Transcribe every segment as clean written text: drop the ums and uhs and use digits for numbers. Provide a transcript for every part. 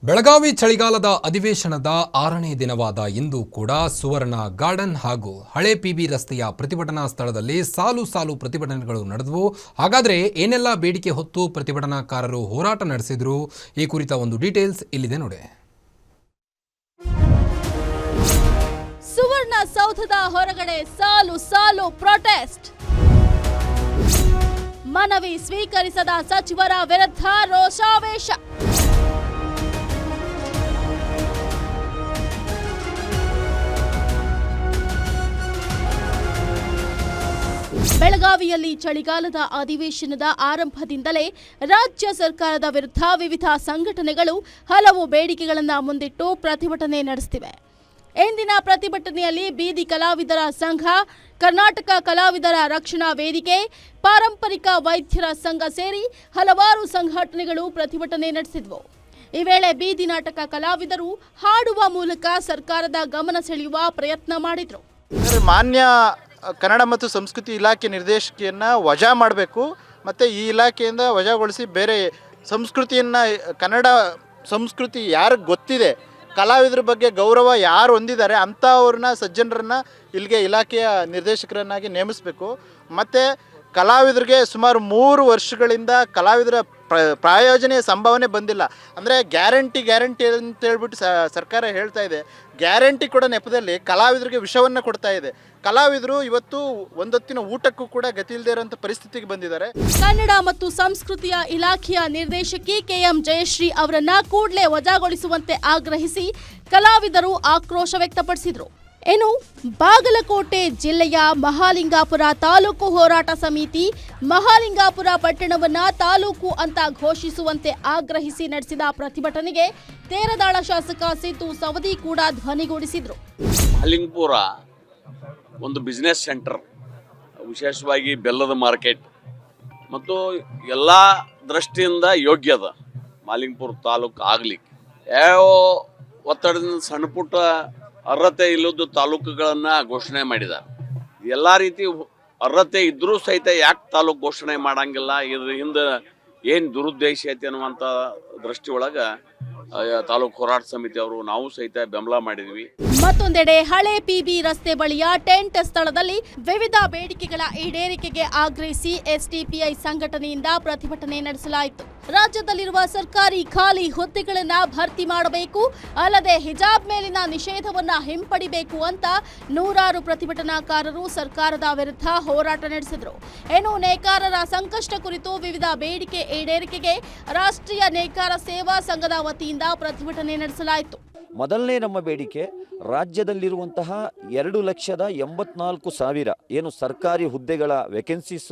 ಬೆಳಗಾವಿ ಚಳಿಗಾಲದ ಅಧಿವೇಶನದ 6ನೇ ದಿನವಾದ ಇಂದು ಕೂಡ ಸುವರ್ಣ ಗಾರ್ಡನ್ ಹಾಗೂ ಹಳೆ ಪಿಬಿ ರಸ್ತೆಯ ಪ್ರತಿಭಟನಾ ಸ್ಥಳದಲ್ಲಿ ಸಾಲು ಪ್ರತಿಭಟನೆಗಳು ನಡೆದವು. ಹಾಗಾದರೆ ಏನೆಲ್ಲ ಬೇಡಿಕೆ ಹೊತ್ತು ಪ್ರತಿಭಟನಾಕಾರರು ಹೋರಾಟ ನಡೆಸಿದ್ರು, ಈ ಕುರಿತ ಒಂದು ಡೀಟೇಲ್ಸ್ ಇಲ್ಲಿದೆ ನೋಡಿ. ಸುವರ್ಣ ಸೌಧದ ಹೊರಗಡೆ ಸಾಲು ಪ್ರೊಟೆಸ್ಟ್. ಮನವಿ ಸ್ವೀಕರಿಸದ ಸಚಿವರ ವಿರುದ್ಧ ರೋಷಾವೇಶ. ಬೆಳಗಾವಿಯಲ್ಲಿ ಚಳಿಗಾಲದ ಅಧಿವೇಶನದ ಆರಂಭದಿಂದಲೇ ರಾಜ್ಯ ಸರ್ಕಾರದ ವಿರುದ್ಧ ವಿವಿಧ ಸಂಘಟನೆಗಳು ಹಲವು ಬೇಡಿಕೆಗಳನ್ನು ಮುಂದಿಟ್ಟು ಪ್ರತಿಭಟನೆ ನಡೆಸುತ್ತಿವೆ. ಇಂದಿನ ಪ್ರತಿಭಟನೆಯಲ್ಲಿ ಬೀದಿ ಕಲಾವಿದರ ಸಂಘ, ಕರ್ನಾಟಕ ಕಲಾವಿದರ ರಕ್ಷಣಾ ವೇದಿಕೆ, ಪಾರಂಪರಿಕ ವೈದ್ಯರ ಸಂಘ ಸೇರಿ ಹಲವಾರು ಸಂಘಟನೆಗಳು ಪ್ರತಿಭಟನೆ ನಡೆಸಿದವು. ಈ ವೇಳೆ ಬೀದಿ ನಾಟಕ ಕಲಾವಿದರು ಹಾಡುವ ಮೂಲಕ ಸರ್ಕಾರದ ಗಮನ ಸೆಳೆಯುವ ಪ್ರಯತ್ನ ಮಾಡಿದರು. ಮಾನ್ಯ ಕನ್ನಡ ಮತ್ತು ಸಂಸ್ಕೃತಿ ಇಲಾಖೆ ನಿರ್ದೇಶಕಿಯನ್ನು ವಜಾ ಮಾಡಬೇಕು ಮತ್ತು ಈ ಇಲಾಖೆಯಿಂದ ವಜಾಗೊಳಿಸಿ ಬೇರೆ ಸಂಸ್ಕೃತಿಯನ್ನು, ಕನ್ನಡ ಸಂಸ್ಕೃತಿ ಯಾರಿಗೆ ಗೊತ್ತಿದೆ, ಕಲಾವಿದರ ಬಗ್ಗೆ ಗೌರವ ಯಾರು ಹೊಂದಿದ್ದಾರೆ ಅಂಥವ್ರನ್ನ ಸಜ್ಜನರನ್ನು ಇಲ್ಲಿಗೆ ಇಲಾಖೆಯ ನಿರ್ದೇಶಕರನ್ನಾಗಿ ನೇಮಿಸಬೇಕು. ಮತ್ತು ಕಲಾವಿದರಿಗೆ ಸುಮಾರು 3 ವರ್ಷಗಳಿಂದ ಕಲಾವಿದರ ಪ್ರಾಯೋಜನೆಯ ಸಂಭಾವನೆ ಬಂದಿಲ್ಲ. ಅಂದರೆ ಗ್ಯಾರಂಟಿ ಅಂತ ಹೇಳ್ಬಿಟ್ಟು ಸರ್ಕಾರ ಹೇಳ್ತಾ ಇದೆ. ಗ್ಯಾರಂಟಿ ಕೊಡೋ ನೆಪದಲ್ಲಿ ಕಲಾವಿದರಿಗೆ ವಿಷವನ್ನು ಕೊಡ್ತಾ ಇದೆ. ಕಲಾವಿದರು ಇವತ್ತು ಒಂದೊತ್ತಿನ ಊಟಕ್ಕೂ ಕೂಡ ಗತಿ ಇಲ್ಲದೆ ಇರೋಂಥ ಪರಿಸ್ಥಿತಿಗೆ ಬಂದಿದ್ದಾರೆ. ಕನ್ನಡ ಮತ್ತು ಸಂಸ್ಕೃತಿಯ ಇಲಾಖೆಯ ನಿರ್ದೇಶಕಿ KM ಜಯಶ್ರೀ ಅವರನ್ನ ಕೂಡಲೇ ವಜಾಗೊಳಿಸುವಂತೆ ಆಗ್ರಹಿಸಿ ಕಲಾವಿದರು ಆಕ್ರೋಶ ವ್ಯಕ್ತಪಡಿಸಿದರು. ಇನ್ನು ಬಾಗಲಕೋಟೆ ಜಿಲ್ಲೆಯ ಮಹಾಲಿಂಗಾಪುರ ತಾಲೂಕು ಹೋರಾಟ ಸಮಿತಿ ಮಹಾಲಿಂಗಾಪುರ ಪಟ್ಟಣವನ್ನ ತಾಲೂಕು ಅಂತ ಘೋಷಿಸುವಂತೆ ಆಗ್ರಹಿಸಿ ನಡೆಸಿದ ಪ್ರತಿಭಟನೆಗೆ ತೇರದಾಳ ಶಾಸಕ ಸಿದ್ದು ಸವದಿ ಕೂಡ ಧ್ವನಿಗೂಡಿಸಿದ್ರು. ಮಹಾಲಿಂಗಪುರ ಒಂದು ಬಿಸ್ನೆಸ್ ಸೆಂಟರ್, ವಿಶೇಷವಾಗಿ ಬೆಲ್ಲದ ಮಾರ್ಕೆಟ್ ಮತ್ತು ಎಲ್ಲ ದೃಷ್ಟಿಯಿಂದ ಯೋಗ್ಯದ ಮಹಾಲಿಂಗಪುರ ತಾಲೂಕು ಆಗ್ಲಿಕ್ಕೆ. ಯಾವ ಒತ್ತಡದಿಂದ ಸಣ್ಣ ಪುಟ್ಟ ಅರ್ಹತೆ ಇಲ್ಲದ ತಾಲೂಕುಗಳನ್ನು ಘೋಷಣೆ ಮಾಡಿದ್ದಾರೆ. ಎಲ್ಲ ರೀತಿ ಅರ್ಹತೆ ಇದ್ರೂ ಸಹಿತ ಯಾಕೆ ತಾಲೂಕು ಘೋಷಣೆ ಮಾಡಂಗಿಲ್ಲ, ಇದ್ರ ಹಿಂದೆ ಏನು ದುರುದ್ದೇಶ ಐತೆ ಅನ್ನುವಂಥ ದೃಷ್ಟಿಯೊಳಗೆ ತಾಲೂಕು ಹೋರಾಟ ಸಮಿತಿ ಅವರು ನಾವು ಸಹಿತ ಬೆಂಬಲ ಮಾಡಿದ್ವಿ. ಮತ್ತೊಂದೆಡೆ ಹಳೆ ಪಿಬಿ ರಸ್ತೆ ಬಳಿಯ ಟೆಂಟ್ ಸ್ಥಳದಲ್ಲಿ ವಿವಿಧ ಬೇಡಿಕೆಗಳ ಈಡೇರಿಕೆಗೆ ಆಗ್ರಹಿಸಿ SDPI ಸಂಘಟನೆಯಿಂದ ಪ್ರತಿಭಟನೆ ನಡೆಸಲಾಯಿತು. ರಾಜ್ಯದಲ್ಲಿರುವ ಸರ್ಕಾರಿ ಖಾಲಿ ಹುದ್ದೆಗಳನ್ನು ಭರ್ತಿ ಮಾಡಬೇಕು, ಅಲ್ಲದೆ ಹಿಜಾಬ್ ಮೇಲಿನ ನಿಷೇಧವನ್ನ ಹಿಂಪಡಿಬೇಕು ಅಂತ ನೂರಾರು ಪ್ರತಿಭಟನಾಕಾರರು ಸರ್ಕಾರದ ವಿರುದ್ಧ ಹೋರಾಟ ನಡೆಸಿದರು. ಇನ್ನು ನೇಕಾರರ ಸಂಕಷ್ಟ ಕುರಿತು ವಿವಿಧ ಬೇಡಿಕೆ ಈಡೇರಿಕೆಗೆ ರಾಷ್ಟ್ರೀಯ ನೇಕಾರ ಸೇವಾ ಸಂಘದ ವತಿಯಿಂದ ಪ್ರತಿಭಟನೆ ನಡೆಸಲಾಯಿತು. ಮೊದಲನೇ ನಮ್ಮ ಬೇಡಿಕೆ, ರಾಜ್ಯದಲ್ಲಿರುವಂತಹ 2,84,000 ಏನು ಸರ್ಕಾರಿ ಹುದ್ದೆಗಳ ವೇಕೆನ್ಸೀಸ್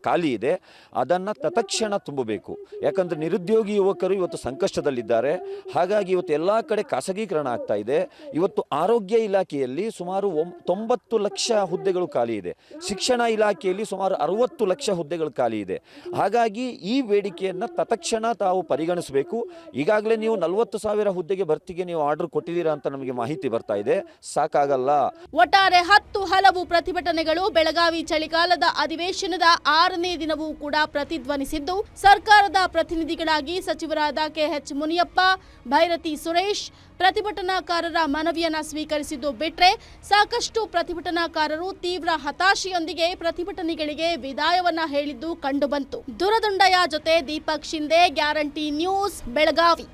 ಖಾಲಿ ಇದೆ, ಅದನ್ನು ತತ್ಕ್ಷಣ ತುಂಬಬೇಕು. ಯಾಕಂದರೆ ನಿರುದ್ಯೋಗಿ ಯುವಕರು ಇವತ್ತು ಸಂಕಷ್ಟದಲ್ಲಿದ್ದಾರೆ. ಹಾಗಾಗಿ ಇವತ್ತು ಎಲ್ಲ ಕಡೆ ಖಾಸಗೀಕರಣ ಆಗ್ತಾ ಇದೆ. ಇವತ್ತು ಆರೋಗ್ಯ ಇಲಾಖೆಯಲ್ಲಿ ಸುಮಾರು 90 ಲಕ್ಷ ಹುದ್ದೆಗಳು ಖಾಲಿ ಇದೆ. ಶಿಕ್ಷಣ ಇಲಾಖೆಯಲ್ಲಿ ಸುಮಾರು 60 ಲಕ್ಷ ಹುದ್ದೆಗಳು ಖಾಲಿ ಇದೆ. ಹಾಗಾಗಿ ಈ ಬೇಡಿಕೆಯನ್ನು ತತ್ಕ್ಷಣ ತಾವು ಪರಿಗಣಿಸಬೇಕು. ಈಗಾಗಲೇ ನೀವು 40,000 ಹುದ್ದೆಗೆ ಭರ್ತಿಗೆ ನೀವು ಆರ್ಡರ್ ಕೊಟ್ಟಿದ್ದೀರಾ ಅಂತ ನಮಗೆ ಮಾಹಿತಿ ಬರ್ತಾ ಇದೆ. ಸಾಕಾಗಲ್ಲ. ಒಟ್ಟಾರೆ 10 ಹಲವು ಪ್ರತಿಭಟನೆಗಳು ಬೆಳಗಾವಿ ಚಳಿಗಾಲದ ಅಧಿವೇಶನದ 6ನೇ ದಿನವೂ ಕೂಡ ಪ್ರತಿಧ್ವನಿಸಿದ್ದು, ಸರ್ಕಾರದ ಪ್ರತಿನಿಧಿಗಳಾಗಿ ಸಚಿವರಾದ KH ಮುನಿಯಪ್ಪ, ಭೈರತಿ ಸುರೇಶ್ ಪ್ರತಿಭಟನಾಕಾರರ ಮನವಿಯನ್ನ ಸ್ವೀಕರಿಸಿದ್ದು ಬಿಟ್ರೆ, ಸಾಕಷ್ಟು ಪ್ರತಿಭಟನಾಕಾರರು ತೀವ್ರ ಹತಾಶೆಯೊಂದಿಗೆ ಪ್ರತಿಭಟನೆಗಳಿಗೆ ವಿದಾಯವನ್ನ ಹೇಳಿದ್ದು ಕಂಡುಬಂತು. ದುರದುಂಡಯ ಜೊತೆ ದೀಪಕ್ ಶಿಂದೆ, ಗ್ಯಾರಂಟಿ ನ್ಯೂಸ್, ಬೆಳಗಾವಿ.